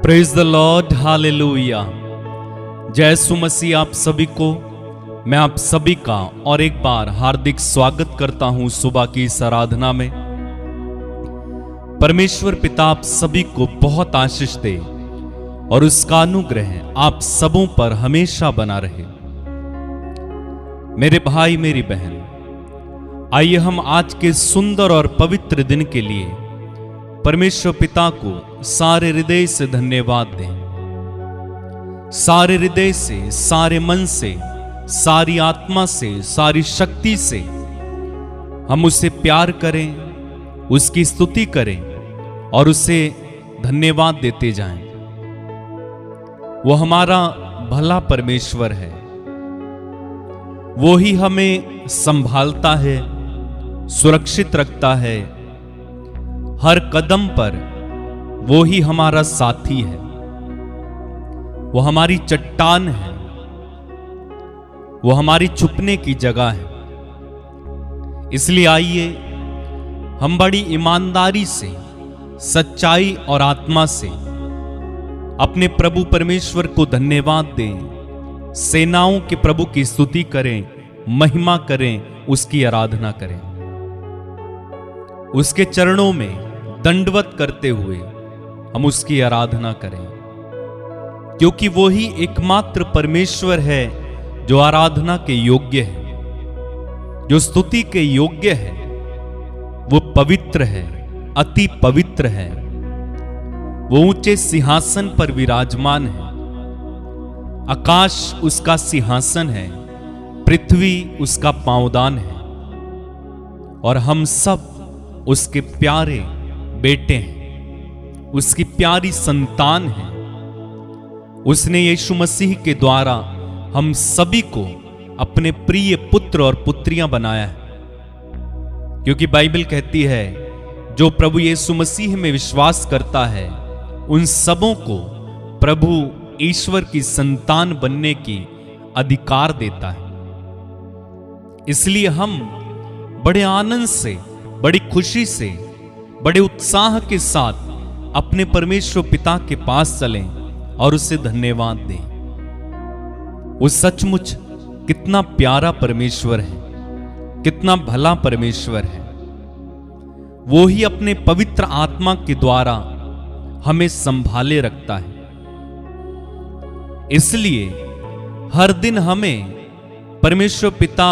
Praise the Lord, hallelujah. जय यीशु मसीह। आप सभी को मैं आप सभी का और एक बार हार्दिक स्वागत करता हूं सुबह की इस आराधना में। परमेश्वर पिता आप सभी को बहुत आशीष दे और उसका अनुग्रह आप सबों पर हमेशा बना रहे। मेरे भाई मेरी बहन, आइए हम आज के सुंदर और पवित्र दिन के लिए परमेश्वर पिता को सारे हृदय से धन्यवाद दें। सारे हृदय से, सारे मन से, सारी आत्मा से, सारी शक्ति से हम उसे प्यार करें, उसकी स्तुति करें और उसे धन्यवाद देते जाएं। वो हमारा भला परमेश्वर है। वो ही हमें संभालता है, सुरक्षित रखता है। हर कदम पर वो ही हमारा साथी है। वो हमारी चट्टान है, वो हमारी छुपने की जगह है। इसलिए आइए हम बड़ी ईमानदारी से, सच्चाई और आत्मा से अपने प्रभु परमेश्वर को धन्यवाद दें, सेनाओं के प्रभु की स्तुति करें, महिमा करें, उसकी आराधना करें। उसके चरणों में दंडवत करते हुए हम उसकी आराधना करें, क्योंकि वो ही एकमात्र परमेश्वर है जो आराधना के योग्य है, जो स्तुति के योग्य है। वो पवित्र है, अति पवित्र है। वो ऊंचे सिंहासन पर विराजमान है। आकाश उसका सिंहासन है, पृथ्वी उसका पांवदान है और हम सब उसके प्यारे बेटे हैं, उसकी प्यारी संतान है। उसने यीशु मसीह के द्वारा हम सभी को अपने प्रिय पुत्र और पुत्रियां बनाया है, क्योंकि बाइबल कहती है जो प्रभु यीशु मसीह में विश्वास करता है उन सबों को प्रभु ईश्वर की संतान बनने की अधिकार देता है। इसलिए हम बड़े आनंद से, बड़ी खुशी से, बड़े उत्साह के साथ अपने परमेश्वर पिता के पास चलें और उसे धन्यवाद दें। वो सचमुच कितना प्यारा परमेश्वर है, कितना भला परमेश्वर है। वो ही अपने पवित्र आत्मा के द्वारा हमें संभाले रखता है। इसलिए हर दिन हमें परमेश्वर पिता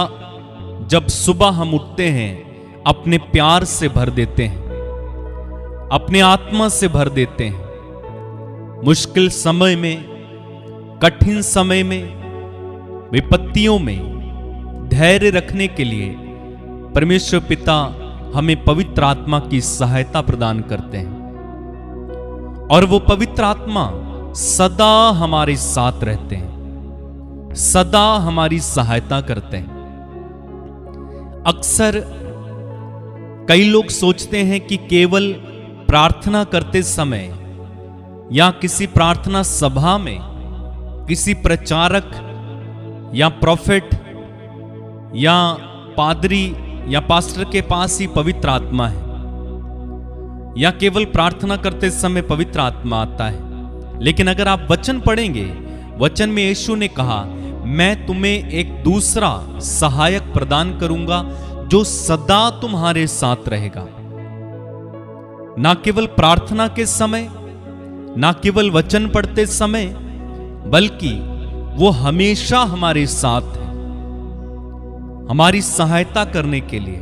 जब सुबह हम उठते हैं अपने प्यार से भर देते हैं, अपने आत्मा से भर देते हैं। मुश्किल समय में, कठिन समय में, विपत्तियों में धैर्य रखने के लिए परमेश्वर पिता हमें पवित्र आत्मा की सहायता प्रदान करते हैं और वो पवित्र आत्मा सदा हमारे साथ रहते हैं, सदा हमारी सहायता करते हैं। अक्सर कई लोग सोचते हैं कि केवल प्रार्थना करते समय या किसी प्रार्थना सभा में किसी प्रचारक या प्रोफेट या पादरी या पास्टर के पास ही पवित्र आत्मा है, या केवल प्रार्थना करते समय पवित्र आत्मा आता है। लेकिन अगर आप वचन पढ़ेंगे, वचन में यीशु ने कहा, मैं तुम्हें एक दूसरा सहायक प्रदान करूंगा जो सदा तुम्हारे साथ रहेगा। ना केवल प्रार्थना के समय, ना केवल वचन पढ़ते समय, बल्कि वो हमेशा हमारे साथ है, हमारी सहायता करने के लिए,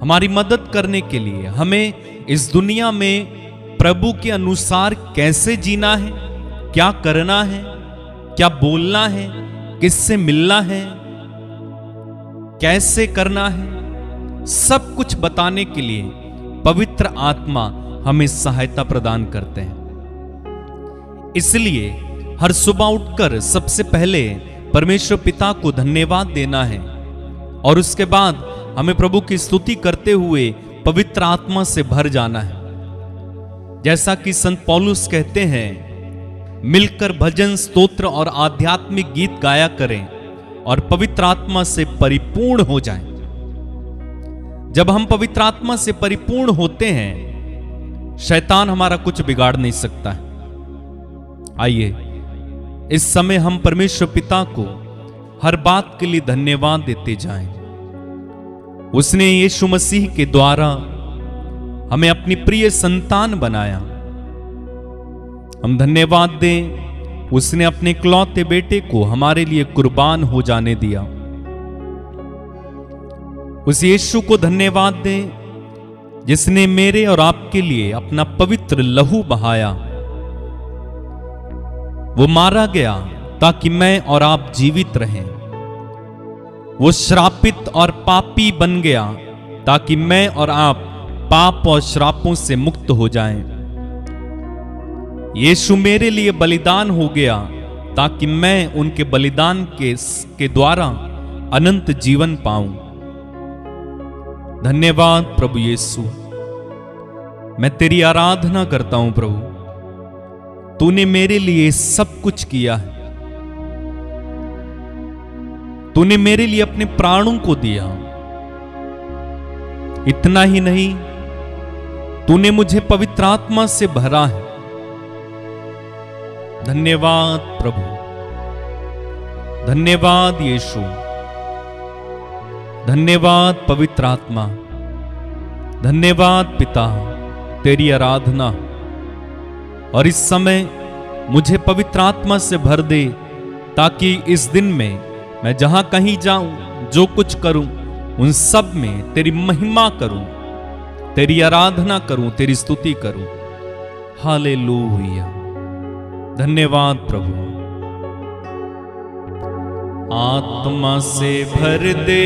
हमारी मदद करने के लिए। हमें इस दुनिया में प्रभु के अनुसार कैसे जीना है, क्या करना है, क्या बोलना है, किससे मिलना है, कैसे करना है, सब कुछ बताने के लिए पवित्र आत्मा हमें सहायता प्रदान करते हैं। इसलिए हर सुबह उठकर सबसे पहले परमेश्वर पिता को धन्यवाद देना है और उसके बाद हमें प्रभु की स्तुति करते हुए पवित्र आत्मा से भर जाना है। जैसा कि संत पौलुस कहते हैं, मिलकर भजन, स्तोत्र और आध्यात्मिक गीत गाया करें और पवित्र आत्मा से परिपूर्ण हो जाएं। जब हम पवित्र आत्मा से परिपूर्ण होते हैं शैतान हमारा कुछ बिगाड़ नहीं सकता है। आइए इस समय हम परमेश्वर पिता को हर बात के लिए धन्यवाद देते जाएं। उसने यीशु मसीह के द्वारा हमें अपनी प्रिय संतान बनाया। हम धन्यवाद दें, उसने अपने इकलौते बेटे को हमारे लिए कुर्बान हो जाने दिया। उस यीशु को धन्यवाद दें जिसने मेरे और आपके लिए अपना पवित्र लहू बहाया। वो मारा गया ताकि मैं और आप जीवित रहें। वो श्रापित और पापी बन गया ताकि मैं और आप पाप और श्रापों से मुक्त हो जाएं। यीशु मेरे लिए बलिदान हो गया ताकि मैं उनके बलिदान के द्वारा अनंत जीवन पाऊं। धन्यवाद प्रभु यीशु, मैं तेरी आराधना करता हूं प्रभु। तूने मेरे लिए सब कुछ किया है। तूने मेरे लिए अपने प्राणों को दिया। इतना ही नहीं, तूने मुझे पवित्र आत्मा से भरा है। धन्यवाद प्रभु, धन्यवाद यीशु, धन्यवाद पवित्र आत्मा, धन्यवाद पिता। तेरी आराधना। और इस समय मुझे पवित्र आत्मा से भर दे ताकि इस दिन में मैं जहां कहीं जाऊं, जो कुछ करूं, उन सब में तेरी महिमा करूं, तेरी आराधना करूं, तेरी स्तुति करूं। हालेलुया। धन्यवाद प्रभु। आत्मा से भर दे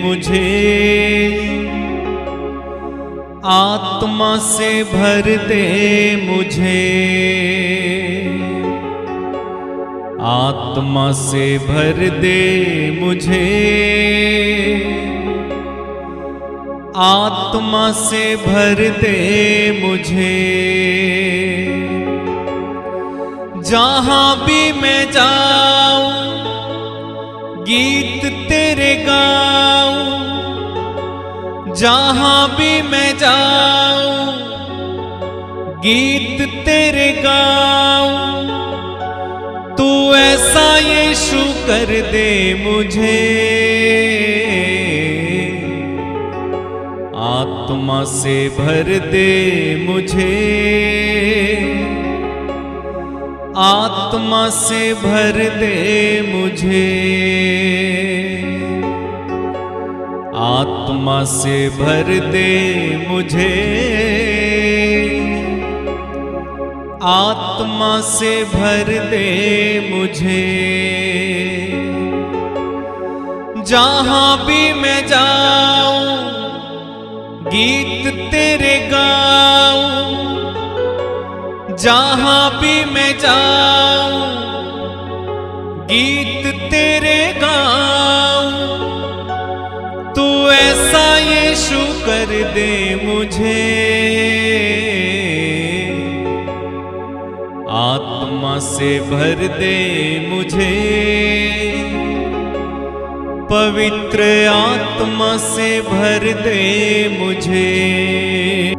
मुझे, आत्मा से भर दे मुझे, आत्मा से भर दे मुझे, आत्मा से भर दे मुझे। जहां भी मैं जाऊं गीत तेरे गाऊं, जहां भी मैं जाऊं गीत तेरे गाऊं। तू ऐसा यीशु कर दे मुझे, आत्मा से भर दे मुझे, आत्मा से भर दे मुझे, आत्मा से भर दे मुझे, आत्मा से भर दे मुझे। जहां भी मैं जाऊं गीत तेरे गाऊं, जहां भी मैं जाऊं गीत तेरे गाऊं। तू ऐसा यीशु कर दे मुझे, आत्मा से भर दे मुझे, पवित्र आत्मा से भर दे मुझे।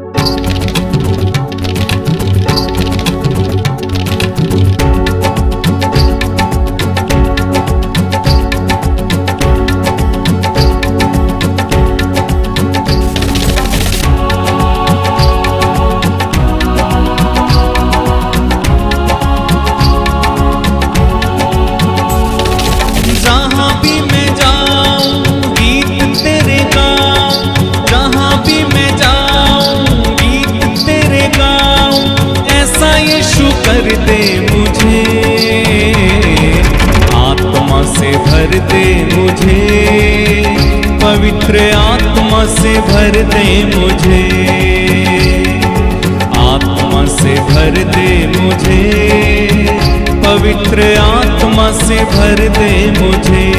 कर दे मुझे, आत्मा से भर दे मुझे, पवित्र आत्मा से भर दे मुझे, आत्मा से भर दे मुझे, पवित्र आत्मा से भर दे मुझे।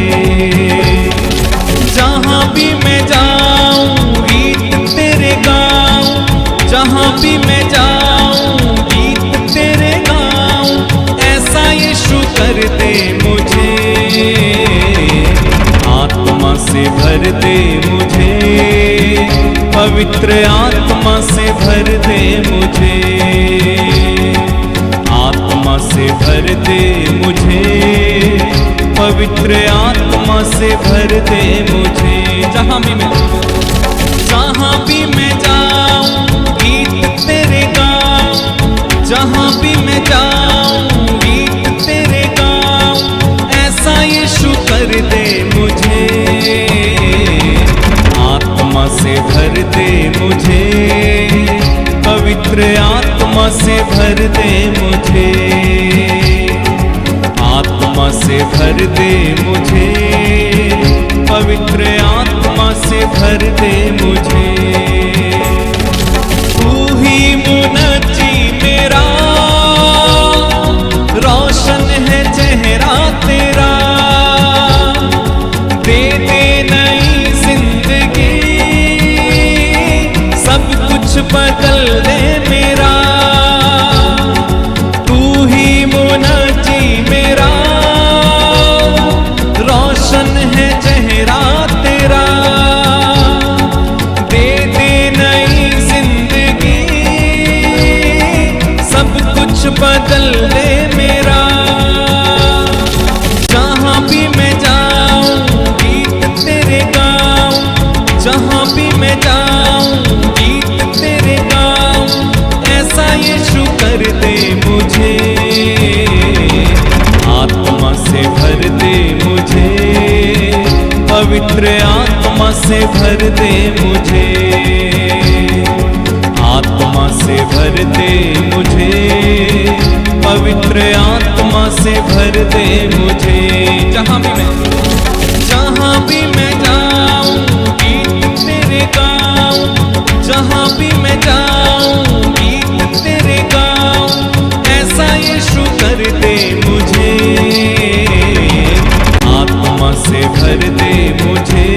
जहां भी मैं जाऊं गीत तेरे गाऊं, जहां भी मैं जाऊं गीत तेरे गाऊं। ऐसा यीशु कर दे मुझे, आत्मा से भर दे मुझे, पवित्र आत्मा से भर दे मुझे। से भर दे मुझे, पवित्र आत्मा से भर दे मुझे। जहाँ भी मैं जाऊं गीत तेरे गाऊं, जहाँ भी मैं जाऊं गीत तेरे गाऊं, ऐसा यीशु कर दे मुझे। आत्मा से भर दे मुझे, पवित्र आत्मा से भर दे मुझे। आत्मा से भर दे मुझे, पवित्र आत्मा से भर दे मुझे। तू ही मुनज्जी मेरा, रोशन है चेहरा तेरा, दे दे नई जिंदगी, सब कुछ बदल दे मेरा। तू ही मुनज्जी मेरा, रोशन है चेहरा तेरा, दे दे नई जिंदगी, सब कुछ बदल दे मेरा। जहाँ भी मैं जाऊं गीत तेरे गाऊं, जहाँ भी मैं जाऊं गीत तेरे गाऊं, ऐसा यीशु कर दे मुझे। आत्मा से भर दे मुझे, पवित्र आत्मा से भर दे मुझे। आत्मा से भर दे मुझे, पवित्र आत्मा से भर दे मुझे। जहाँ भी मैं जाऊं गीत तेरे गाऊं, जहाँ भी मैं जाऊं गीत तेरे गाऊं, ऐसा यीशु कर दे मुझे। आत्मा से भर दे मुझे,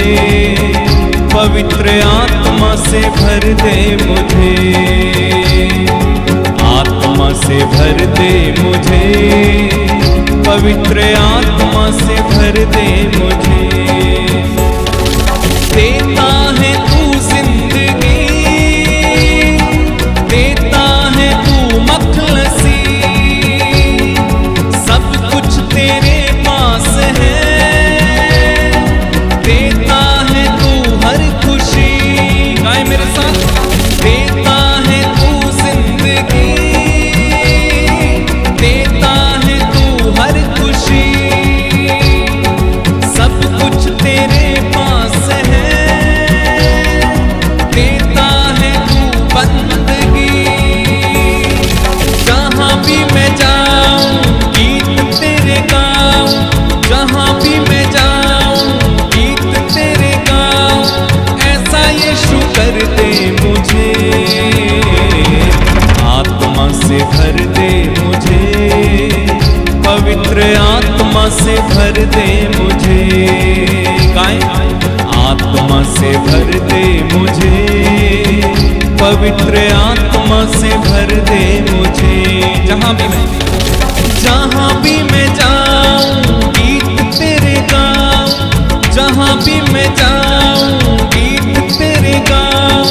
पवित्र आत्मा से भर दे मुझे। आत्मा से भर दे मुझे, पवित्र आत्मा से भर दे मुझे। देता है तू जिंदगी, देता है तू मखलसी, सब कुछ तेरे पास है, देता है तू हर खुशी। गाए मेरे साथ, देता है तू जिंदगी, देता है तू हर खुशी, सब कुछ तेरे पास है, देता है तू बंदगी। जहाँ भी मैं जाऊं गीत तेरे गाऊं, जहाँ भी मैं जाऊं गीत तेरे गाऊं, ऐसा यीशु कर दे मुझे। आत्मा से भर दे मुझे, पवित्र आत्मा से भर दे मुझे। गाएं, आत्मा से भर दे मुझे, पवित्र आत्मा से भर दे मुझे। जहाँ भी मैं जाऊं गीत तेरे गाऊं, जहाँ भी मैं जाऊं गीत तेरे गाऊं,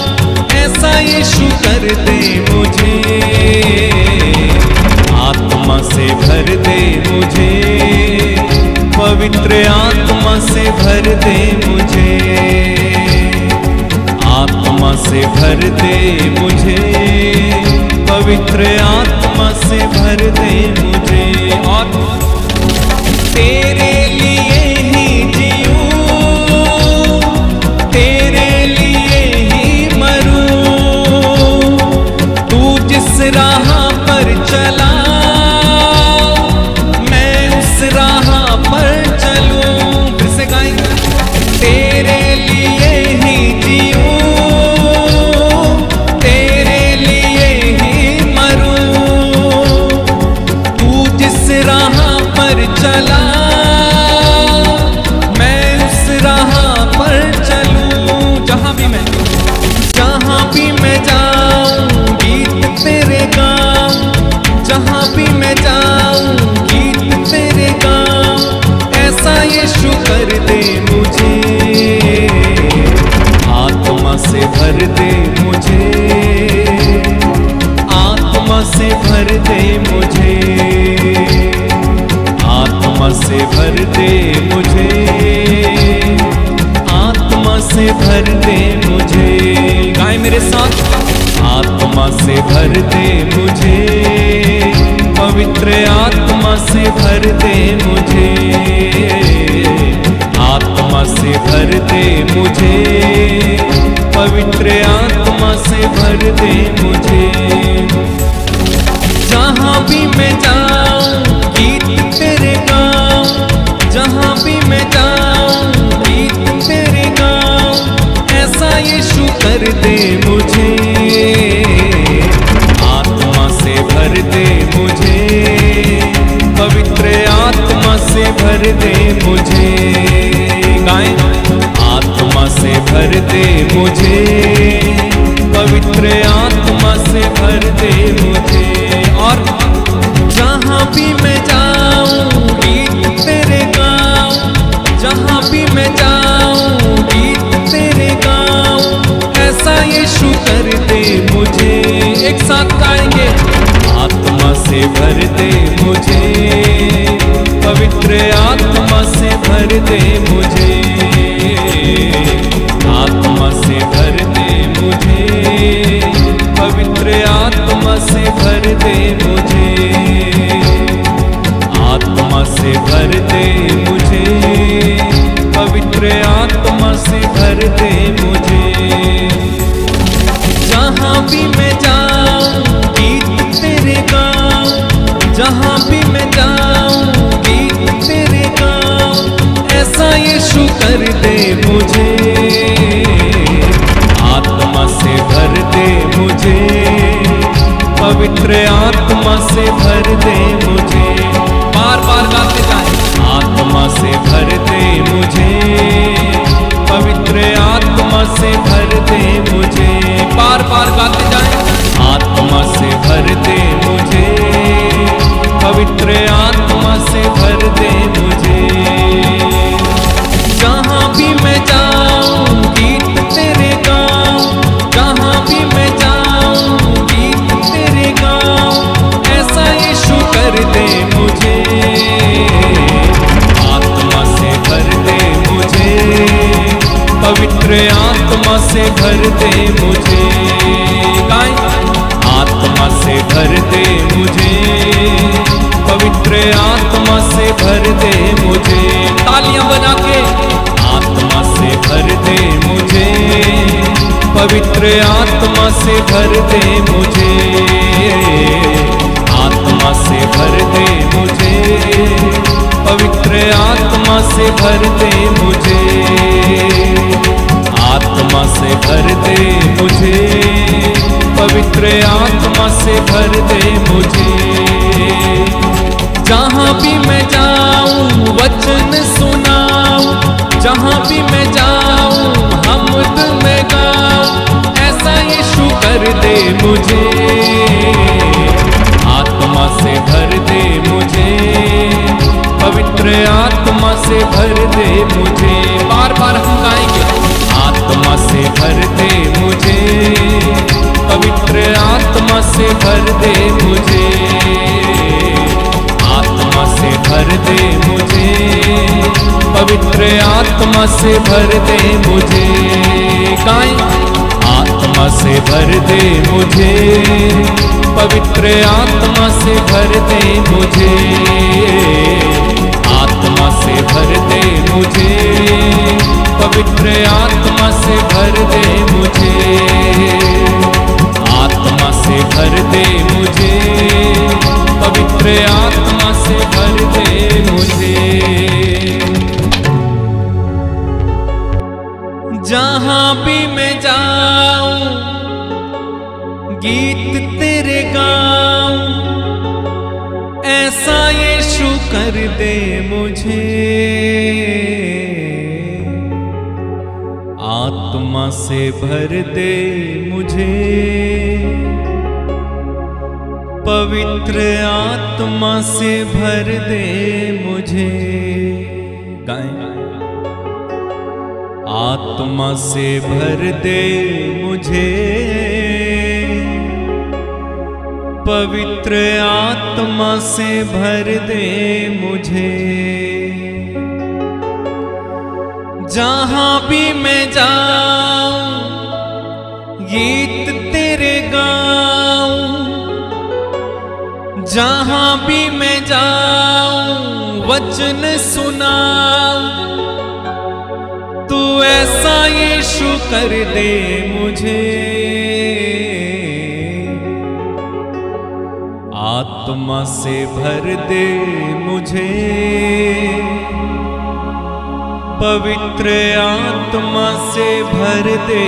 ऐसा यीशु कर दे मुझे। आत्मा से भर दे मुझे, पवित्र आत्मा से भर दे मुझे। आत्मा से भर दे मुझे, पवित्र आत्मा से भर दे मुझे। और तेरे लिए ही जीऊं, तेरे लिए ही मरूं, तू जिस राह पर चला मैं उस राह पर चलूं। फिर से गाएंगे, तेरे लिए ही जीऊं, तेरे लिए ही मरूं, तू जिस राह पर चला मैं उस राह पर चलूं। जहाँ भी मैं जाऊं गीत तेरे गाऊं, जहाँ भी मैं जाऊं गीत तेरे गाऊं, ऐसा यीशु कर दे मुझे। आत्मा से भर दे मुझे, आत्मा से भर दे मुझे। से भर दे मुझे, आत्मा से भर दे मुझे। गाएं मेरे साथ, आत्मा से भर दे मुझे, पवित्र आत्मा से भर दे मुझे, आत्मा से भर दे मुझे, पवित्र आत्मा से भर दे मुझे। जहाँ भी मैं जाऊं गीत तेरे गाऊं, जहाँ भी मैं जाऊं गीत तेरे गाऊं, ऐसा यीशु कर दे मुझे, आत्मा से भर दे मुझे, पवित्र आत्मा से भर दे मुझे। गाएं, आत्मा से भर दे मुझे, पवित्र आत्मा से भर दे मुझे। और जहाँ भी मैं जाऊं गीत तेरे गाऊं, जहाँ भी मैं जाऊं गीत तेरे गाऊं, ऐसा यीशु कर दे मुझे। एक साथ गाएंगे, आत्मा से भर दे मुझे, पवित्र आत्मा से भर दे मुझे, आत्मा से भर दे मुझे, पवित्र आत्मा से भर दे मुझे, आत्मा से भर दे मुझे, पवित्र आत्मा से भर दे मुझे। जहाँ भी मैं जाऊं गीत तेरे गाऊं, जहाँ भी मैं जाऊं गीत तेरे गाऊं, ऐसा यीशु कर दे मुझे, आत्मा से भर दे मुझे, पवित्र आत्मा से भर दे मुझे। बार बार गाते जाएं, आत्मा से भर दे मुझे, पवित्र आत्मा से भर दे मुझे। बार बार गाते जाएं, आत्मा से भर दे मुझे, पवित्र आत्मा से भर दे मुझे। जहाँ भी मैं जाऊं गीत तेरे गाऊं, जहाँ भी मैं जाऊं गीत तेरे गाऊं, ऐसा यीशु कर दे मुझे, आत्मा से भर दे मुझे, पवित्र आत्मा से भर दे मुझे। गाएं, आत्मा से भर दे मुझे, पवित्र आत्मा से भर दे मुझे। तालियां बना के, आत्मा से भर दे मुझे, पवित्र आत्मा से भर दे मुझे, आत्मा से भर दे मुझे, पवित्र आत्मा से भर दे मुझे, आत्मा से भर दे मुझे, पवित्र आत्मा से भर दे मुझे। जहाँ भी मैं जाऊं वचन सुनाऊं, जहाँ भी मैं जाऊं हमद में गाऊं, ऐसा यीशु कर दे मुझे, आत्मा से भर दे मुझे, पवित्र आत्मा से भर दे मुझे। बार बार हम गाएंगे, आत्मा से भर दे मुझे, पवित्र आत्मा से भर दे मुझे, आत्मा से भर दे मुझे, पवित्र आत्मा से भर दे मुझे। गाएं, आत्मा से भर दे मुझे, पवित्र आत्मा से भर दे मुझे, आत्मा से भर दे मुझे, पवित्र आत्मा से भर दे मुझे, आत्मा से भर दे मुझे, पवित्र आत्मा से भर दे मुझे। जहाँ भी मैं जाऊं गीत तेरे गाऊं, ऐसा यीशु कर दे मुझे, आत्मा से भर दे मुझे, पवित्र आत्मा से भर दे मुझे। गाएं, आत्मा से भर दे मुझे, पवित्र आत्मा से भर दे मुझे। जहां भी मैं जाऊं गीत तेरे गाऊं, जहां भी मैं जाऊं वचन सुनाऊं, तू ऐसा यीशु कर दे मुझे, आत्मा से भर दे मुझे, पवित्र आत्मा से भर दे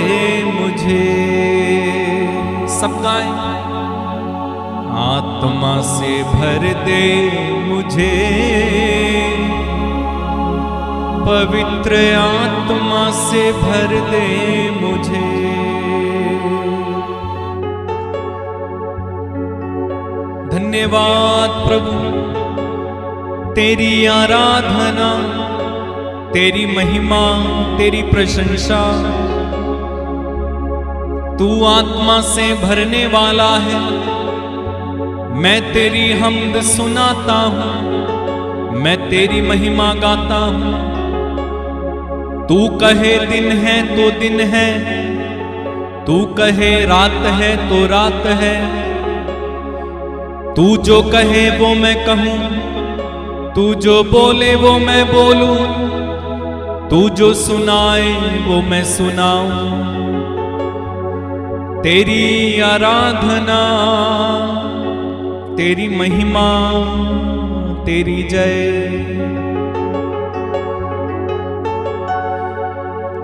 मुझे। सब गाएं। आत्मा से भर दे मुझे, पवित्र आत्मा से भर दे मुझे। धन्यवाद प्रभु, तेरी आराधना, तेरी महिमा, तेरी प्रशंसा। तू आत्मा से भरने वाला है। मैं तेरी हम्द सुनाता हूं, मैं तेरी महिमा गाता हूं। तू कहे दिन है तो दिन है, तू कहे रात है तो रात है। तू जो कहे वो मैं कहूं, तू जो बोले वो मैं बोलूं, तू जो सुनाए वो मैं सुनाऊं। तेरी आराधना, तेरी महिमा, तेरी जय।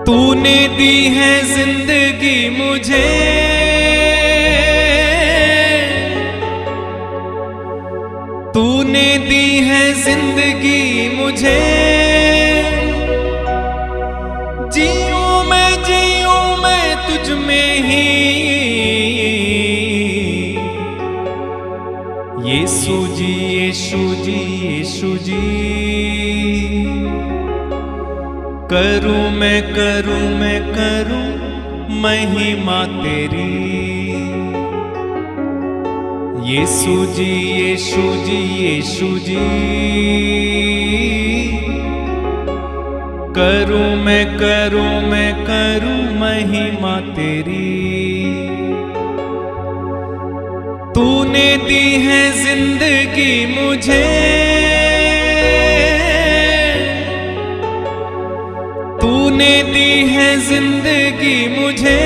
तूने दी है जिंदगी मुझे, तूने दी है जिंदगी मुझे। जीऊं मैं तुझ में ही। यीशु जी, यीशु जी, यीशु जी। करूं मैं करूं महिमा तेरी। यीशु जी, यीशु जी, यीशु जी। करूं मैं करूं महिमा तेरी। तूने दी है जिंदगी मुझे, तूने दी है जिंदगी मुझे।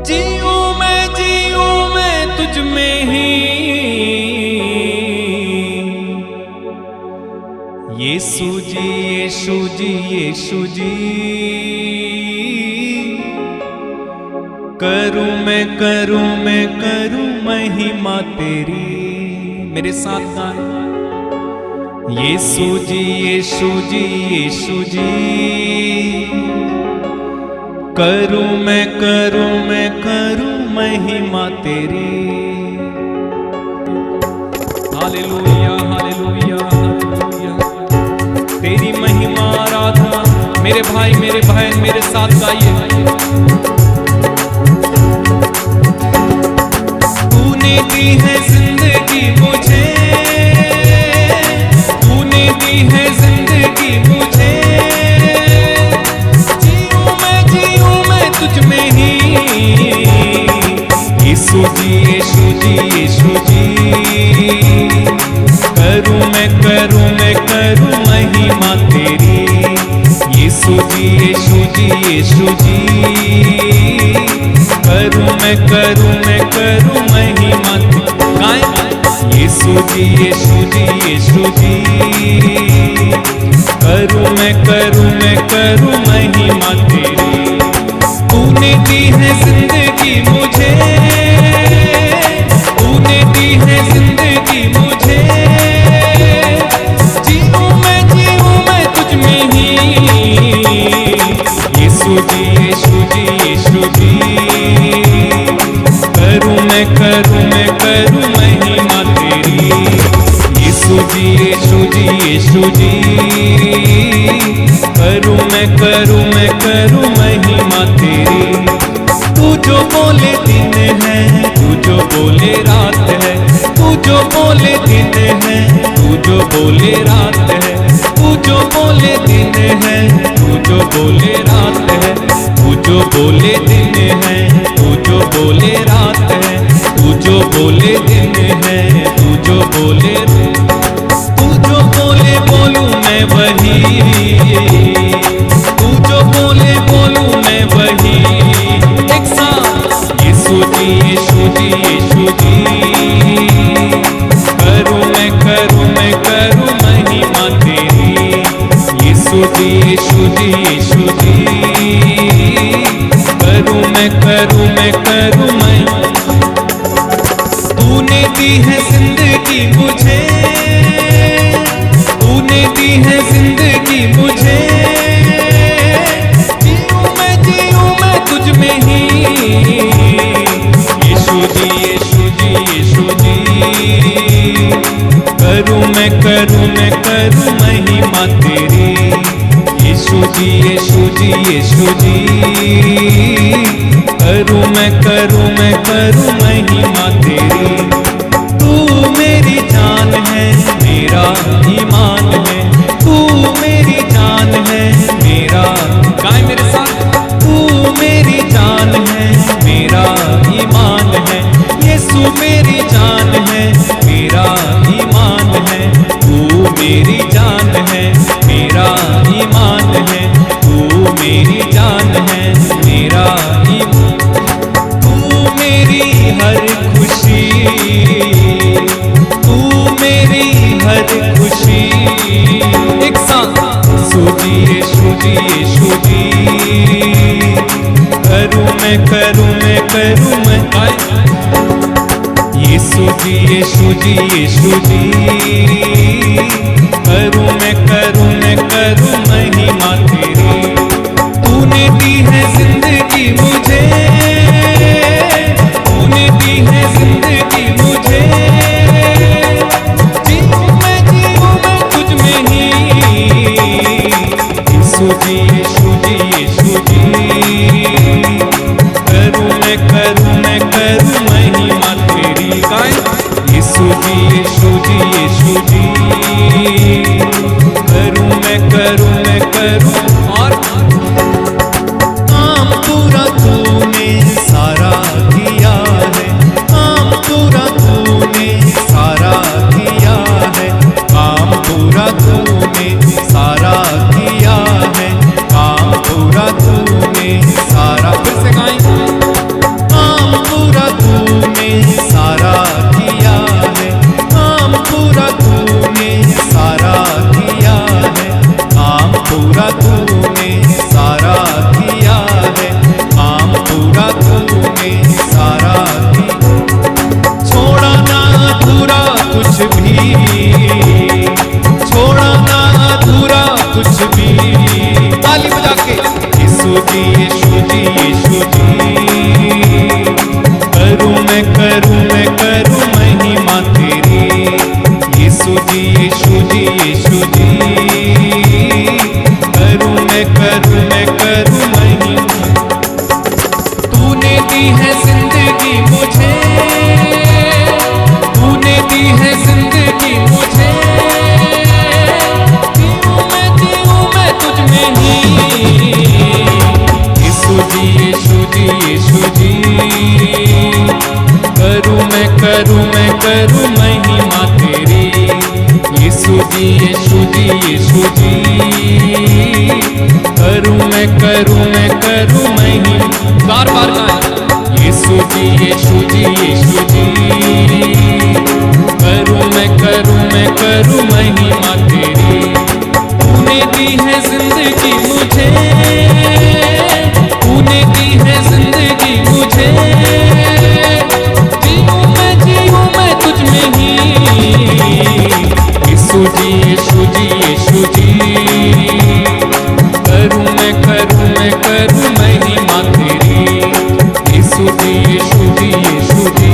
जीऊं मैं तुझ में ही। यीशु जी, यीशु जी, यीशु जी। करूं मैं करूं महिमा तेरी। मेरे साथ गाएं। यीशु जी, यीशु जी, यीशु जी। करूं मैं करूं महिमा तेरी। Hallelujah, hallelujah, hallelujah. तेरी महिमा आराधना। मेरे भाई, मेरे बहन, मेरे साथ गाइए। तूने दी है जिंदगी मुझे, तूने दी है जिंदगी मुझे। जीऊं मैं तुझ में ही। यीशु जी, यीशु जी, यीशु जी। करूं मैं महिमा तेरी। यीशु जी, यीशु जी, यीशु जी। करूं मैं महिमा गाएं। यीशु जी, यीशु जी, यीशु जी। करूं मैं महिमा तेरी। तूने दी है जिंदगी मुझे, तूने दी है जिंदगी मुझे। जीऊं मैं तुझ में ही। यीशु जी, यीशु जी, यीशु जी। करूं मैं महिमा तेरी। यीशु जी, यीशु जी, यीशु जी। करूं मैं महिमा तेरी। तू जो बोले दिन है, तू जो बोले रात है। तू जो बोले दिन है, तू जो बोले रात है। तू तू जो बोले दिन है, तू जो बोले रात है, तू जो बोले दिन है, तू जो बोले रात है, तू जो बोले दिन है, तू जो बोले, तू जो बोले बोलूं मैं वही, तू जो बोले बोलूं मैं वही। एक साथ यीशु जी यीशु जी यीशु जी, करूं मैं करूं मैं करूं महिमा तेरी। यीशु जी यीशु जी यीशु जी, करूं मैं करूं मैं करूं मैं। तूने दी है जिंदगी मुझे, तूने दी है जिंदगी मुझे, जीऊं मैं तुझ में ही। यीशु जी यीशु जी यीशु जी, करूं मैं करूं मैं करूं महिमा तेरी। यीशु जी यीशु जी यीशु जी, करूं मैं करूं मैं करूं महिमा तेरी। तू मेरी जान है, मेरा ईमान है, तू मेरी जान है, मेरा, गाए मेरे साथ, तू मेरी जान है, मेरा ईमान है। यीशु मेरी जान है, मेरा ईमान है, तू मेरी जान है, मेरा ईमान है, तू मेरी जान है, मेरा ईमान। तू मेरी हर खुशी, तू मेरी हर खुशी। एक साथ यीशु जी यीशु जी यीशु जी, करूं मैं करूं मैं करूं मैं। यीशु जी यीशु जी यीशु जी, करूं मैं करूं मैं करूं महिमा तेरी। तूने दी है जिंदगी मुझे, तूने दी है जिंदगी मुझे, जीऊं मैं तुझ में ही। यीशु जी यीशु जी यीशु जी, करूं मैं करूं मैं करूं महिमा तेरी। गाए यीशु जी यीशु जी यीशु जी, करूं मैं करूं मैं करूं। और काम पूरा तूने सारा किया है, काम पूरा तूने सारा किया है, काम पूरा तूने सारा किया है, काम पूरा तूने सारा। फिर से गाएं, काम पूरा तूने सारा किया है, काम पूरा तूने सारा किया है, काम पूरा तूने सारा किया है, काम पूरा तूने सारा किया। छोड़ा ना अधूरा कुछ भी, छोड़ा ना अधूरा कुछ भी। ताली बजा के यीशु जी यीशु जी यीशु जी, करूं मैं करूं मैं करूं महिमा तेरी। यीशु जी यीशु जी यीशु जी, करूं मैं करूं मैं करूं महिमा। तूने दी है जिंदगी मुझे, तूने दी है जिंदगी मुझे, जीऊं मैं तुझ में ही। यीशु जी यीशु जी यीशु जी, करूं मैं करूं मैं करूं महिमा तेरी। यीशु जी यीशु जी यीशु जी, करूं मैं करूं मैं करूं महिमा। बार बार गाएं, यीशु जी यीशु जी यीशु जी, करूं मैं करूं मैं करूं महिमा तेरी। तूने दी है जिंदगी मुझे, तूने दी है जिंदगी मुझे, जीऊं मैं तुझ में ही। यीशु जी यीशु जी यीशु जी, करूं मैं करूं मैं करूं महिमा तेरी। यीशु जी यीशु जी यीशु जी,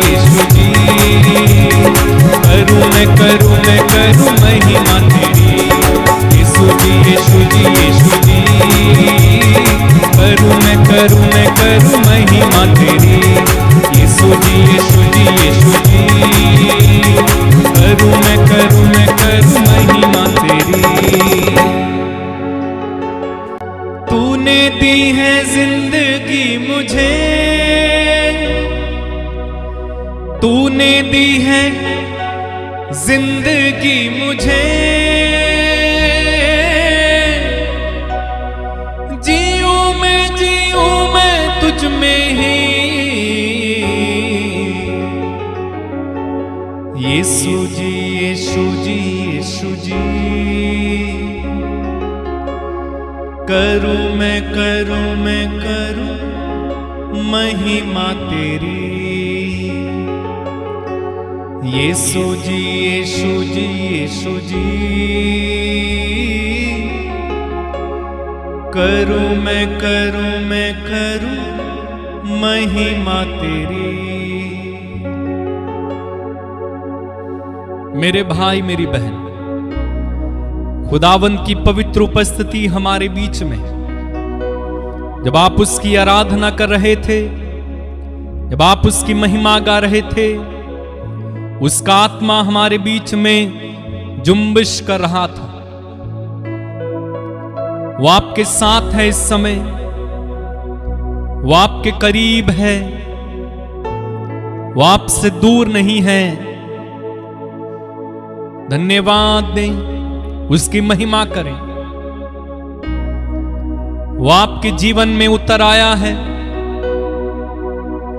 यीशु जी, करूं मैं करूं महिमा तेरी। यीशु जी यीशु जी यीशु जी, करूं मैं करूं महिमा तेरी। यीशु जी यीशु जी यीशु जी, करूं मैं करूं महिमा तेरी। तूने दी है जिंदगी मुझे, तूने दी है जिंदगी मुझे, जीऊं मैं तुझ में ही। यीशु जी यीशु जी यीशु जी, करूं मैं करूं महिमा तेरी। यीशु जी यीशु जी यीशु जी, करूं मैं करूं महिमा तेरी। मेरे भाई मेरी बहन, खुदावंद की पवित्र उपस्थिति हमारे बीच में, जब आप उसकी आराधना कर रहे थे, जब आप उसकी महिमा गा रहे थे, उसका आत्मा हमारे बीच में जुम्बिश कर रहा था। वो आपके साथ है इस समय, वो आपके करीब है, वो आपसे दूर नहीं है। धन्यवाद दें, उसकी महिमा करें। वो आपके जीवन में उतर आया है,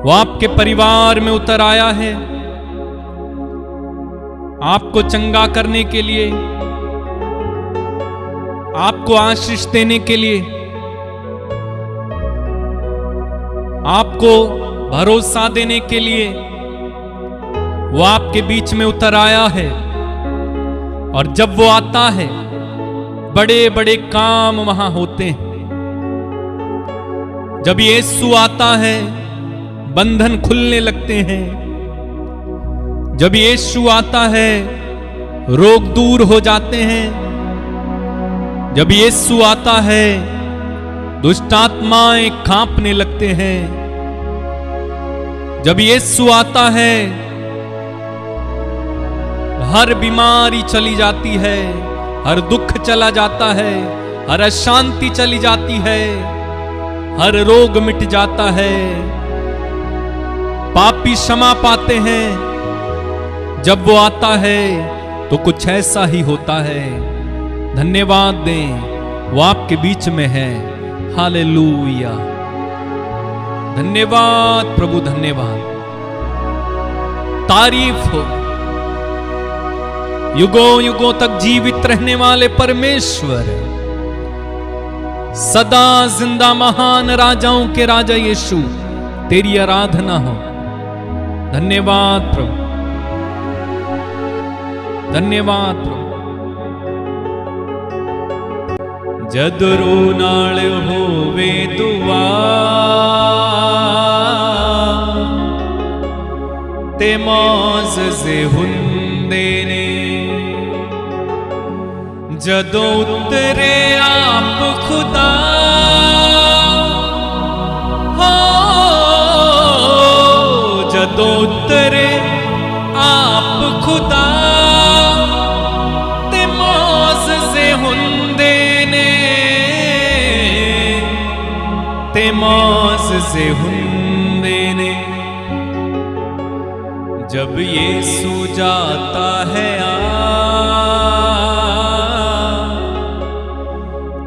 वो आपके परिवार में उतर आया है, आपको चंगा करने के लिए, आपको आशीष देने के लिए, आपको भरोसा देने के लिए वो आपके बीच में उतर आया है। और जब वो आता है, बड़े बड़े काम वहां होते हैं। जब यीशु आता है, बंधन खुलने लगते हैं। जब यीशु आता है, रोग दूर हो जाते हैं। जब यीशु आता है, दुष्ट आत्माएं कांपने लगते हैं। जब यीशु आता है, हर बीमारी चली जाती है, हर दुख चला जाता है, हर अशांति चली जाती है, हर रोग मिट जाता है, पापी क्षमा पाते हैं। जब वो आता है तो कुछ ऐसा ही होता है। धन्यवाद दें, वो आपके बीच में है। हालेलुया, धन्यवाद प्रभु, धन्यवाद, तारीफ हो। युगों युगों तक जीवित रहने वाले परमेश्वर, सदा जिंदा महान राजाओं के राजा यीशु, तेरी आराधना हो। धन्यवाद प्रभु, धन्यवाद प्रभु। जदरू नाल होवे दुआ ते मौज जे हुंदे ने, जदों उतरे आप खुदा हो, जदों उतरे आप खुदा ते मौज से हुंदे ने, ते मौज से हुंदे ने। जब यीशु जाता है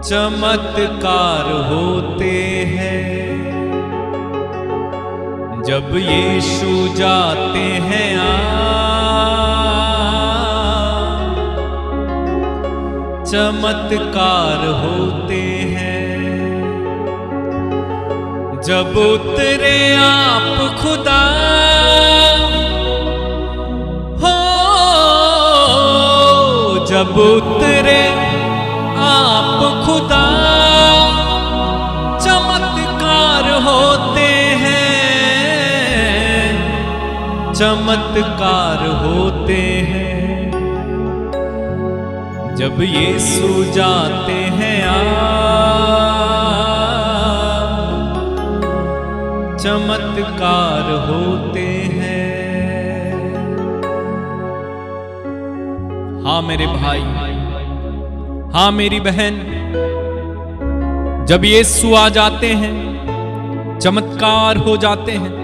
चमत्कार होते हैं। जब यीशु जाते हैं चमत्कार होते हैं। जब उतरे आप खुदा हो, जब उतरे आप खुदा चमत्कार होते हैं। चमत्कार होते हैं जब यीशु जाते हैं चमत्कार होते हैं। हाँ मेरे भाई, हाँ मेरी बहन, जब यीशु आ जाते हैं चमत्कार हो जाते हैं।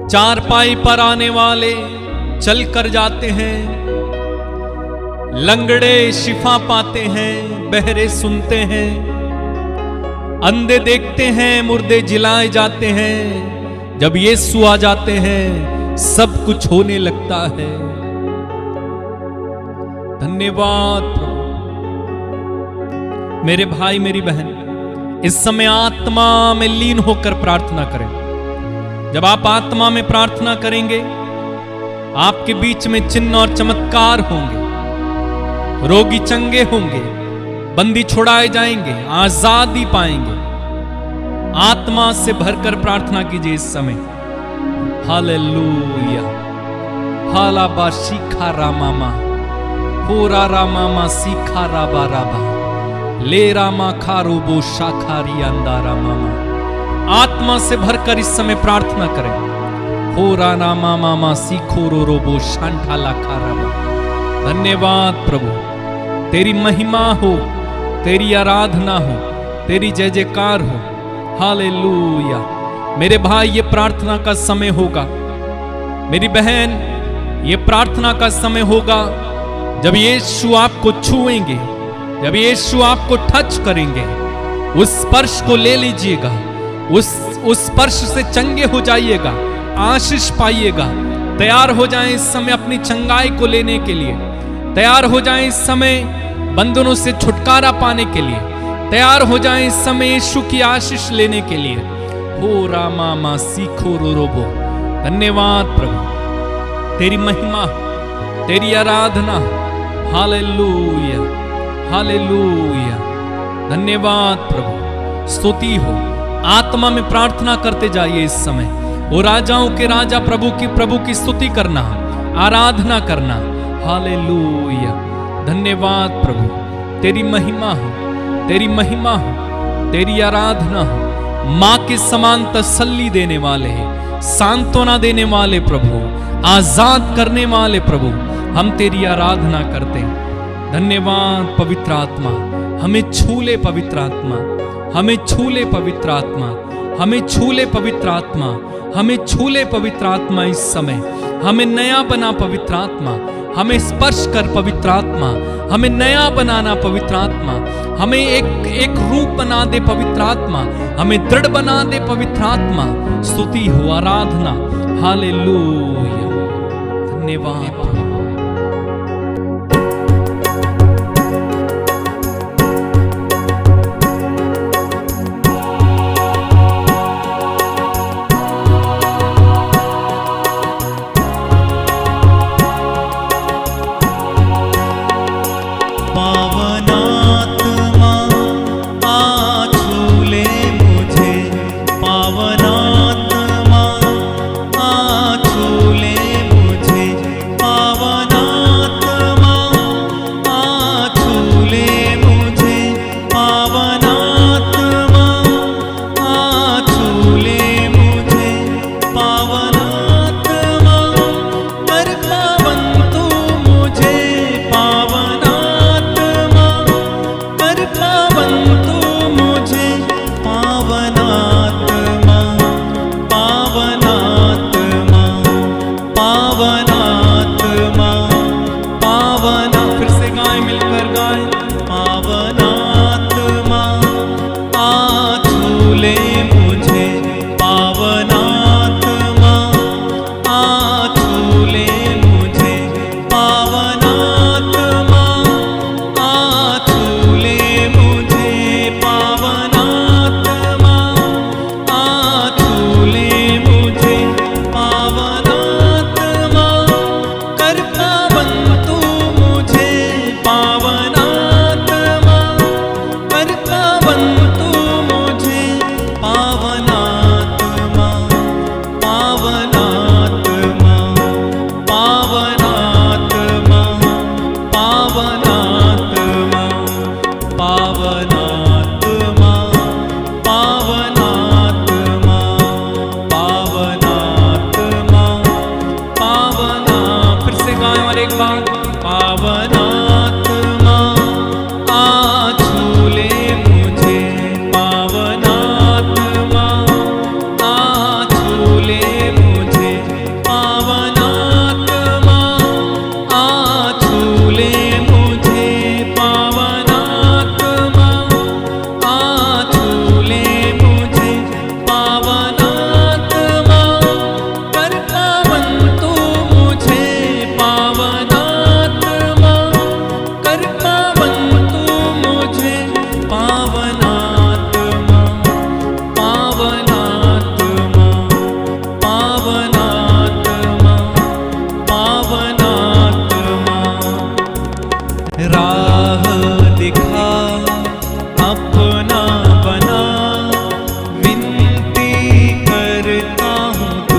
चारपाई पर आने वाले चल कर जाते हैं, लंगड़े शिफा पाते हैं, बहरे सुनते हैं, अंधे देखते हैं, मुर्दे जिलाए जाते हैं। जब यीशु आ जाते हैं सब कुछ होने लगता है। धन्यवाद प्रभु। मेरे भाई मेरी बहन, इस समय आत्मा में लीन होकर प्रार्थना करें। जब आप आत्मा में प्रार्थना करेंगे आपके बीच में चिन्ह और चमत्कार होंगे, रोगी चंगे होंगे, बंदी छुड़ाए जाएंगे, आजादी पाएंगे। आत्मा से भरकर प्रार्थना कीजिए इस समय। हालेलुया। हालाबा शिखा रामामा, होरा रामामा शिखा राबा राबा, ले रामा खारोबो शाखारी अंदा रामामा। आत्मा से भरकर इस समय प्रार्थना करें। होरा रामा मामा सीखो रो रोबो शांठाला खाराबा। धन्यवाद प्रभु, तेरी महिमा हो, तेरी आराधना हो, तेरी जय जयकार हो। हालेलुया। मेरे भाई, ये प्रार्थना का समय होगा। मेरी बहन, ये प्रार्थना का समय होगा जब यीशु आपको छुएंगे, जब यीशु आपको टच करेंगे। उस स्पर्श को ले लीजिएगा, उस स्पर्श से चंगे हो जाइएगा, आशीष पाइएगा। तैयार हो जाएं इस समय अपनी चंगाई को लेने के लिए। तैयार हो जाएं इस समय बंधनों से छुटकारा पाने के लिए। तैयार हो जाएं इस समय यीशु की आशीष लेने के लिए। हो रामा मा सीखो रो रोबो। धन्यवाद प्रभु, तेरी महिमा, तेरी आराधना। Hallelujah, hallelujah. धन्यवाद प्रभु, स्तुति हो। आत्मा में प्रार्थना करते जाइए इस समय। वो राजाओं के राजा, प्रभु की स्तुति करना, आराधना करना। हालेलुया। धन्यवाद प्रभु, तेरी महिमा हो, तेरी महिमा हो, तेरी आराधना हो। माँ के समान तसल्ली देने वाले हैं, सांत्वना देने वाले प्रभु, आजाद करने वाले प्रभु, हम तेरी आराधना करते हैं। धन्यवाद पवित्र आत्मा, हमें छू ले पवित्र आत्मा, हमें छू ले पवित्र आत्मा, हमें छू ले पवित्र आत्मा, हमें छू ले पवित्र आत्मा। इस समय हमें नया बना पवित्र आत्मा, हमें स्पर्श कर पवित्र आत्मा, हमें नया बनाना पवित्र आत्मा, हमें एक रूप बना दे पवित्र आत्मा, हमें दृढ़ बना दे पवित्र आत्मा। स्तुति हो, आराधना। हालेलुया। धन्यवाद। पावनात्मा आ छू ले मुझे, पावन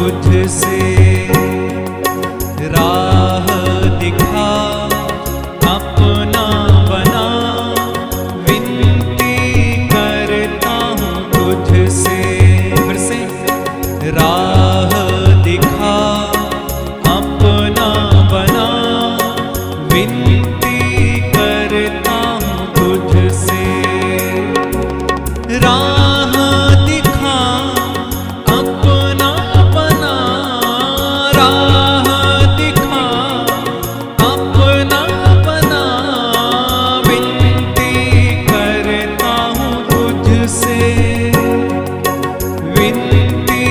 तुझसे, राह दिखा अपना बना, विनती करता हूँ तुझसे। फिर से, राह दिखा अपना बना, विनती करता हूँ तुझसे। राह दिखा अपना बना, राह दिखा अपना बना, विनती करता हूँ तुझसे, विनती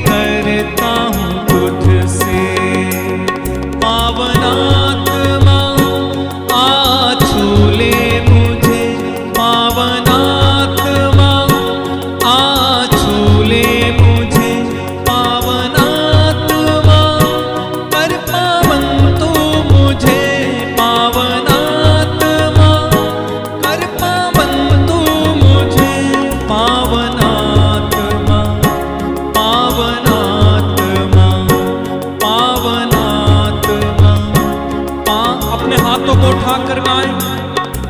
करता हूँ तुझसे। पावनात्मा आ छू ले मुझे, पावनात्मा आ छू ले मुझे, पावनात्मा कर पावन तू मुझे, पावनात्मा कर पावन तू मुझे, पावनात्मा, पावनात्मा, पावनात्मा। अपने हाथों को उठाकर गाएं।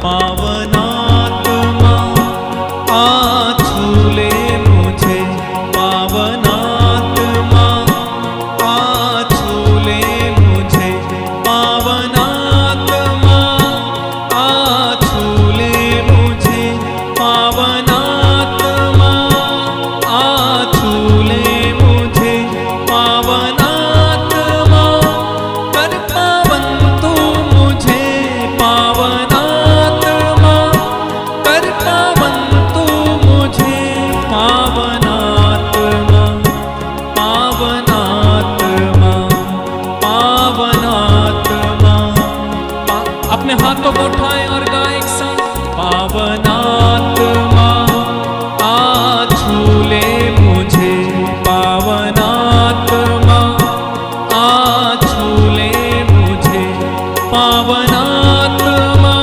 पावनात्मा आ छू ले मुझे, पावनात्मा आ छू ले मुझे, पावनात्मा आ छू ले मुझे, पावनात्मा आ छू ले मुझे, पावनात्मा कर पावन तू मुझे, पावनात्मा कर पावन तू मुझे, पावनात्मा, पावनात्मा, पावनात्मा। अपने हाथों को उठाएं और गाएं एक साथ। पावनात्मा आ छू ले मुझे, पावनात्मा आ छू ले मुझे, पावनात्मा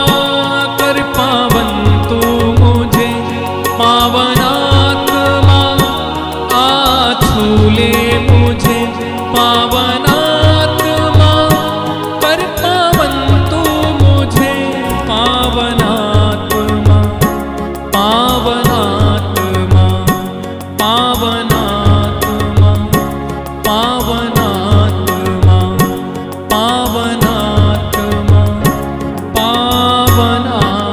कर पावन तू मुझे, पावनात्मा आ छू ले मुझे, पावनात्मा कर पावन तू मुझे, पावनात्मा, पावनात्मा, पावनात्मा, पावनात्मा, पावनात्मा, पावनात्मा।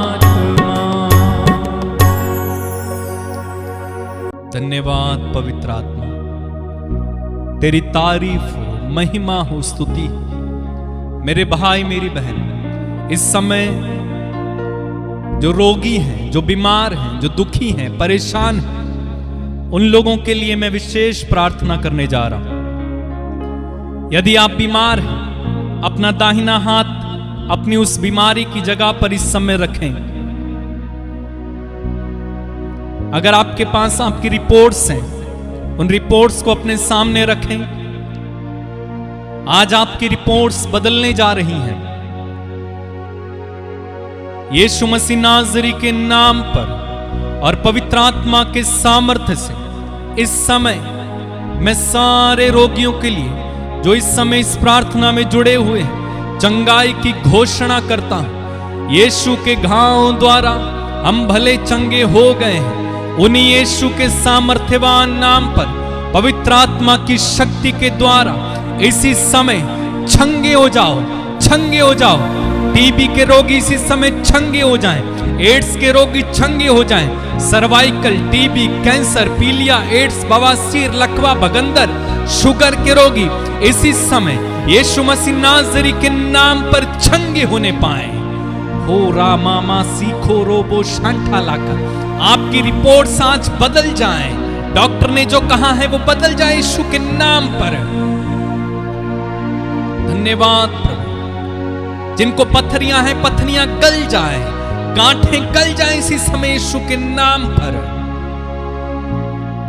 धन्यवाद पवित्र आत्मा, तेरी तारीफ हो, महिमा हो, स्तुति। मेरे भाई मेरी बहन इस समय जो रोगी हैं, जो बीमार हैं, जो दुखी हैं, परेशान हैं, उन लोगों के लिए मैं विशेष प्रार्थना करने जा रहा हूं। यदि आप बीमार हैं, अपना दाहिना हाथ अपनी उस बीमारी की जगह पर इस समय रखें। अगर आपके पास आपकी रिपोर्ट्स हैं, उन रिपोर्ट्स को अपने सामने रखें। आज आपकी रिपोर्ट्स बदलने जा रही हैं। यीशु मसीह नाज़री के नाम पर और पवित्र आत्मा के सामर्थ्य से इस समय मैं सारे रोगियों के लिए जो इस समय इस प्रार्थना में जुड़े हुए हैं, चंगाई की घोषणा करता हूं। यीशु के घावों द्वारा हम भले चंगे हो गए हैं। उन्हीं यीशु के सामर्थ्यवान नाम पर पवित्र आत्मा की शक्ति के द्वारा इसी समय छंगे हो जाओ, छंगे हो जाओ। टीबी के रोगी इसी समय छंगे हो जाएं, एड्स के रोगी छंगे हो जाएं, सर्वाइकल, टीबी, कैंसर, पीलिया, एड्स, बवासीर, लकवा, भगंदर, शुगर के रोगी इसी समय यीशु मसीह नाज़री के नाम पर छंगे होने पाए। हो रामा सीखो रोबो शांठा लाकर आपकी रिपोर्ट्स आज बदल जाएं। डॉक्टर ने जो कहा है वो बदल जाए यीशु के नाम पर। धन्यवाद प्रभु। जिनको पत्थरियां हैं, पत्थरियां गल जाएं, गांठें गल जाएं इसी समय यीशु के नाम पर।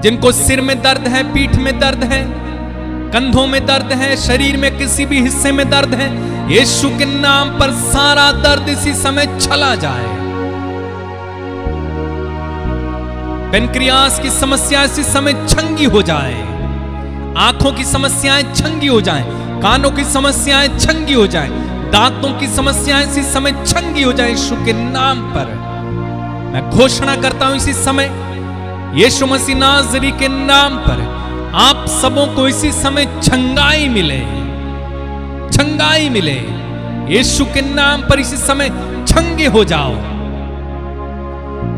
जिनको सिर में दर्द है, पीठ में दर्द है, कंधों में दर्द है, शरीर में किसी भी हिस्से में दर्द है, यीशु के नाम पर सारा दर्द इसी समय चला जाए। पेनक्रियास की समस्या इसी समय छंगी हो जाए। आंखों की समस्याएं छंगी हो जाएं, कानों की समस्याएं छंगी हो जाएं, दांतों की समस्याएं इसी समय छंगी हो जाएं। यीशु के नाम पर मैं घोषणा करता हूं इसी समय यीशु मसीह नाज़री के नाम पर आप सबों को इसी समय छंगाई मिले, छंगाई मिले। यीशु के नाम पर इसी समय छंगे हो जाओ।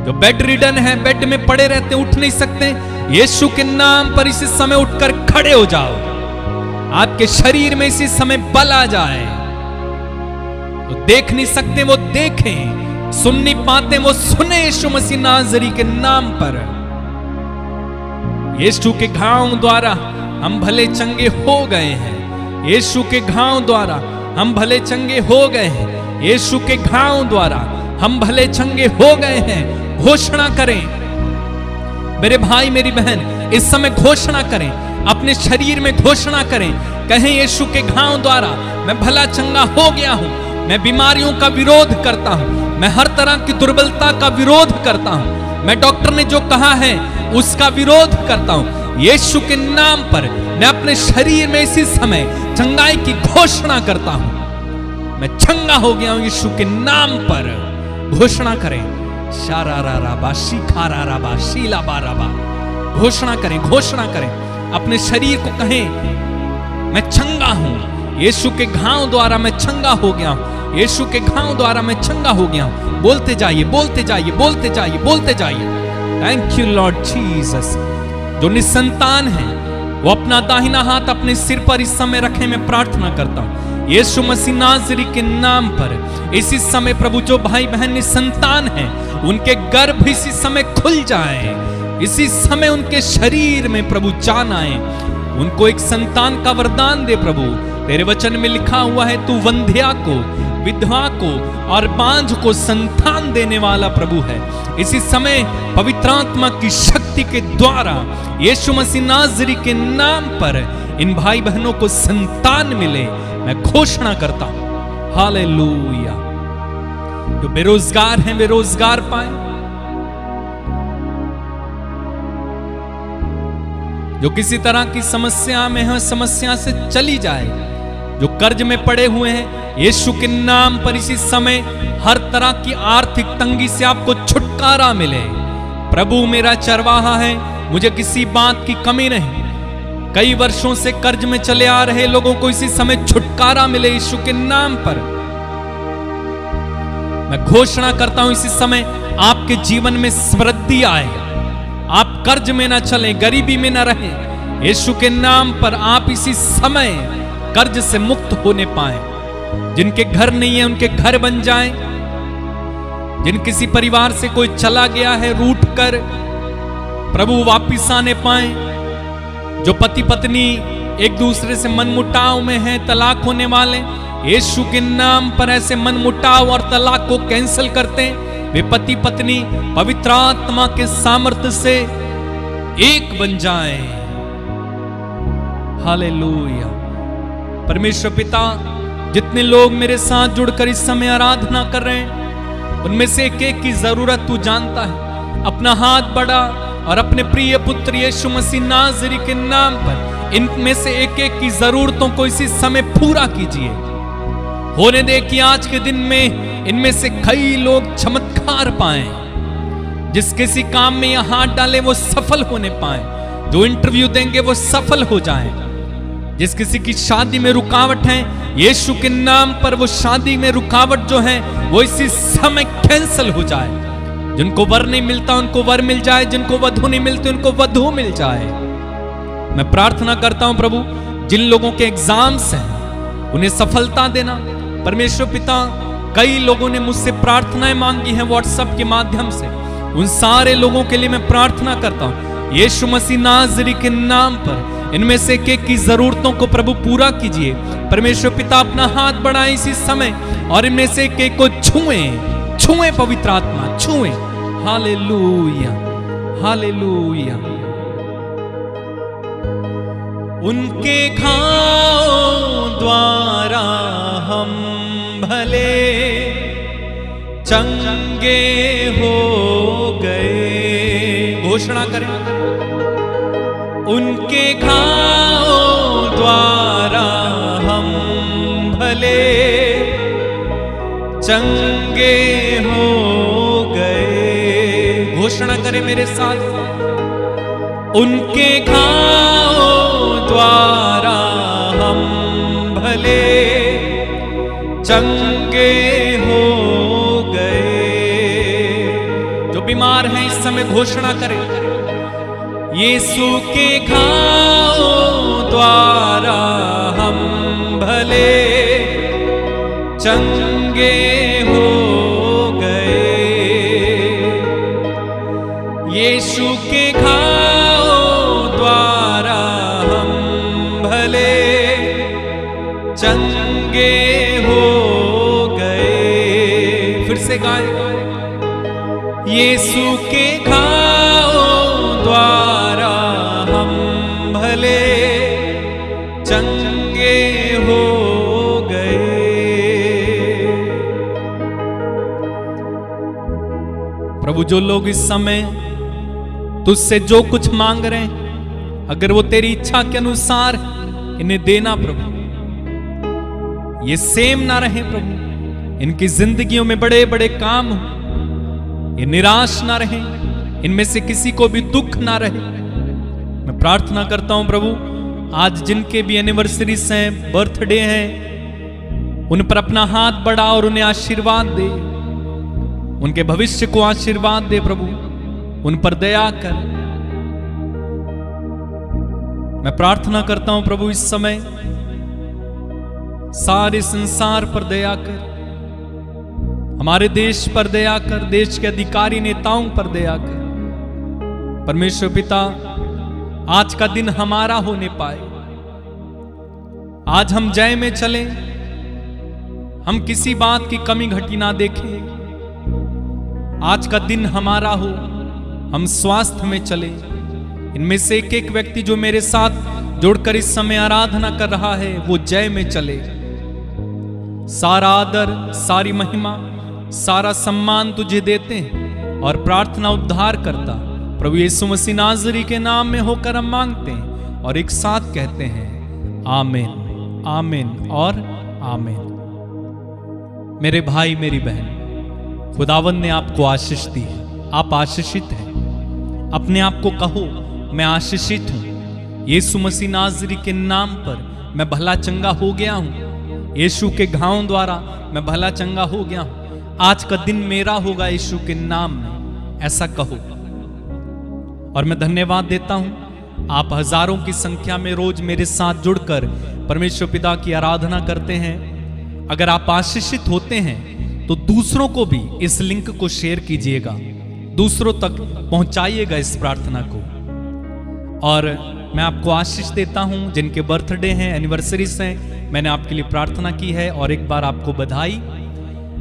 जो बेड रिडन है, बेड में पड़े रहते, उठ नहीं सकते, यीशु के नाम पर इसी समय उठकर खड़े हो जाओ। आपके शरीर में इसी समय बल आ जाए। तो देख नहीं सकते वो देखें, सुन नहीं पाते वो सुने यीशु मसीह नाज़री के नाम पर। यीशु के घाव द्वारा हम भले चंगे हो गए हैं। यीशु के घाव द्वारा हम भले चंगे हो गए हैं। यीशु के घाव द्वारा हम भले चंगे हो गए हैं। घोषणा करें मेरे भाई मेरी बहन, इस समय घोषणा करें, अपने शरीर में घोषणा करें, कहें यीशु के घाव द्वारा मैं भला चंगा हो गया हूं। मैं बीमारियों का विरोध करता हूं, मैं हर तरह की दुर्बलता का विरोध करता हूं, मैं डॉक्टर ने जो कहा है उसका विरोध करता हूं। यीशु के नाम पर मैं अपने शरीर में इसी समय चंगाई की घोषणा करता हूं। मैं चंगा हो गया हूं यीशु के नाम पर। घोषणा करें, शाराराराबा शिखाराराबा शीलाबाराबा। घोषणा करें, घोषणा करें, अपने शरीर को कहें मैं चंगा हूं। यीशु के घाव द्वारा मैं चंगा हो गया हूं। यीशु के घाव द्वारा मैं चंगा हो गया हूं। बोलते जाइए, बोलते जाइए, बोलते जाइए, बोलते जाइए। Thank you Lord Jesus. जो निसंतान है वो अपना दाहिना हाथ अपने सिर पर इस समय रखे। मैं प्रार्थना करता हूं यीशु मसीह नाज़री के नाम पर इसी समय प्रभु जो भाई बहन निसंतान हैं उनके गर्भ इसी समय खुल जाए। इसी समय उनके शरीर में प्रभु जान आए। उनको एक संतान का वरदान दे प्रभु। तेरे वचन में लिखा हुआ है तू वंध्या को, विधवा को और बांझ को संतान देने वाला प्रभु है। इसी समय पवित्र आत्मा की शक्ति के द्वारा यीशु मसीह नाज़री के नाम पर इन भाई बहनों को संतान मिले। मैं घोषणा करता हूं हालेलुया। जो बेरोजगार हैं वे रोजगार पाए, जो किसी तरह की समस्या में है समस्या से चली जाए, जो कर्ज में पड़े हुए हैं यीशु के नाम पर इसी समय हर तरह की आर्थिक तंगी से आपको छुटकारा मिले। प्रभु मेरा चरवाहा है, मुझे किसी बात की कमी नहीं। कई वर्षों से कर्ज में चले आ रहे लोगों को इसी समय छुटकारा मिले यीशु के नाम पर। मैं घोषणा करता हूं इसी समय आपके जीवन में समृद्धि आए। आप कर्ज में ना चलें, गरीबी में ना रहें। यीशु के नाम पर आप इसी समय कर्ज से मुक्त होने पाए। जिनके घर नहीं है उनके घर बन जाएं। जिन किसी परिवार से कोई चला गया है रूठ कर, प्रभु वापिस आने पाए। जो पति पत्नी एक दूसरे से मनमुटाव में हैं, तलाक होने वाले, यीशु के नाम पर ऐसे मनमुटाव और तलाक को कैंसिल करते हैं। वे पति पत्नी पवित्र आत्मा के सामर्थ्य से एक बन जाएं। हालेलुया। परमेश्वर पिता, जितने लोग मेरे साथ जुड़कर इस समय आराधना कर रहे हैं उनमें से एक एक की जरूरत तू जानता है। अपना हाथ बढ़ा और अपने प्रिय पुत्र यीशु मसीह नाज़री के नाम पर इनमें से एक एक की जरूरतों को इसी समय पूरा कीजिए। होने दे कि आज के दिन में इनमें से कई लोग चमत्कार पाएं। जिस किसी काम में यह हाथ डालें वो सफल होने पाएं। जो इंटरव्यू देंगे वो सफल हो जाएं। जिस किसी की शादी में रुकावट है यीशु के नाम पर वो शादी में रुकावट जो है वो इसी समय कैंसिल हो जाए। जिनको वर नहीं मिलता उनको वर मिल जाए, जिनको वधू नहीं मिलती उनको वधू मिल जाए। मैं प्रार्थना करता हूं प्रभु, जिन लोगों के एग्जाम्स हैं उन्हें सफलता देना। परमेश्वर पिता, कई लोगों ने मुझसे प्रार्थनाएं मांगी हैं व्हाट्सएप के माध्यम से। उन सारे लोगों के लिए मैं प्रार्थना करता हूं यीशु मसीह नाज़री के नाम पर इनमें से एक की जरूरतों को प्रभु पूरा कीजिए। परमेश्वर पिता, अपना हाथ बढ़ाएं इसी समय और इनमें से एक को छुएं, छुएं पवित्र आत्मा, छुएं। Hallelujah, hallelujah. उनके घाव द्वारा हम भले चंगे हो गए। घोषणा करें, उनके घाव भले चंगे हो गए। घोषणा करें मेरे साथ, उनके घावों द्वारा हम भले चंगे हो गए। जो बीमार हैं इस समय घोषणा करें, यीशु के घावों द्वारा हम भले चंगे हो गए। यीशु के घावों द्वारा हम भले चंगे हो गए। फिर से गाएं, यीशु के घावों द्वारा हम भले चंगे हो गए। प्रभु, जो लोग इस समय तुझसे जो कुछ मांग रहे हैं, अगर वो तेरी इच्छा के अनुसार इन्हें देना प्रभु, ये सेम ना रहे प्रभु, इनकी जिंदगियों में बड़े बड़े काम हो, ये निराश ना रहे, इनमें से किसी को भी दुख ना रहे। मैं प्रार्थना करता हूं प्रभु, आज जिनके भी एनिवर्सरीज हैं, बर्थडे हैं, उन पर अपना हाथ बढ़ा और उन्हें आशीर्वाद दे, उनके भविष्य को आशीर्वाद दे प्रभु, उन पर दया कर। मैं प्रार्थना करता हूं प्रभु, इस समय सारे संसार पर दया कर, हमारे देश पर दया कर, देश के अधिकारी नेताओं पर दया कर। परमेश्वर पिता, आज का दिन हमारा होने पाए, आज हम जय में चलें, हम किसी बात की कमी घटी ना देखें। आज का दिन हमारा हो, हम स्वास्थ्य में चले। इनमें से एक एक व्यक्ति जो मेरे साथ जुड़कर इस समय आराधना कर रहा है, वो जय में चले। सारा आदर, सारी महिमा, सारा सम्मान तुझे देते हैं और प्रार्थना उद्धार करता प्रभु यीशु मसीह नाज़री के नाम में होकर हम मांगते हैं और एक साथ कहते हैं आमीन, आमीन और आमीन। मेरे भाई, मेरी बहन, खुदावंद ने आपको आशीष दी है, आप आशीषित हैं। अपने आप को कहो, मैं आशीषित हूं। यीशु मसीह नाज़री के नाम पर मैं भला चंगा हो गया हूं। यीशु के घावों द्वारा मैं भला चंगा हो गया हूं। आज का दिन मेरा होगा यीशु के नाम में, ऐसा कहो। और मैं धन्यवाद देता हूं, आप हजारों की संख्या में रोज मेरे साथ जुड़कर परमेश्वर पिता की आराधना करते हैं। अगर आप आशीषित होते हैं तो दूसरों को भी इस लिंक को शेयर कीजिएगा, दूसरों तक पहुंचाइएगा इस प्रार्थना को। और मैं आपको आशीष देता हूं, जिनके बर्थडे हैं, एनिवर्सरीज हैं, मैंने आपके लिए प्रार्थना की है और एक बार आपको बधाई।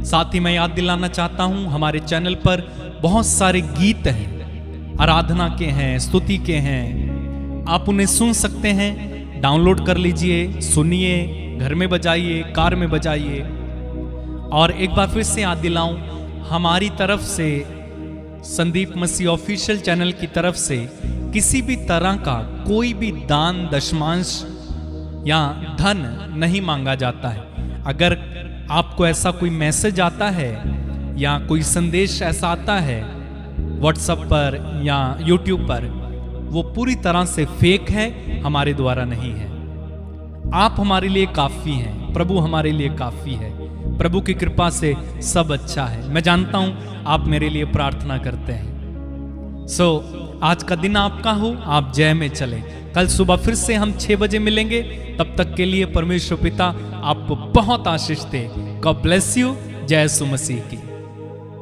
साथ ही मैं याद दिलाना चाहता हूं, हमारे चैनल पर बहुत सारे गीत हैं, आराधना के हैं, स्तुति के हैं, आप उन्हें सुन सकते हैं। डाउनलोड कर लीजिए, सुनिए, घर में बजाइए, कार में बजाइए। और एक बार फिर से याद दिलाऊं, हमारी तरफ से, संदीप मसीह ऑफिशियल चैनल की तरफ से किसी भी तरह का कोई भी दान, दशमांश या धन नहीं मांगा जाता है। अगर आपको ऐसा कोई मैसेज आता है या कोई संदेश ऐसा आता है व्हाट्सएप पर या यूट्यूब पर, वो पूरी तरह से फेक है, हमारे द्वारा नहीं है। आप हमारे लिए काफी हैं, प्रभु हमारे लिए काफी है। प्रभु की कृपा से सब अच्छा है। मैं जानता हूं आप मेरे लिए प्रार्थना करते हैं। आज का दिन आपका हो, आप जय में चलें। कल सुबह फिर से हम 6 बजे मिलेंगे। तब तक के लिए परमेश्वर पिता आपको बहुत आशीष दे। God bless you. जय यीशु मसीह की।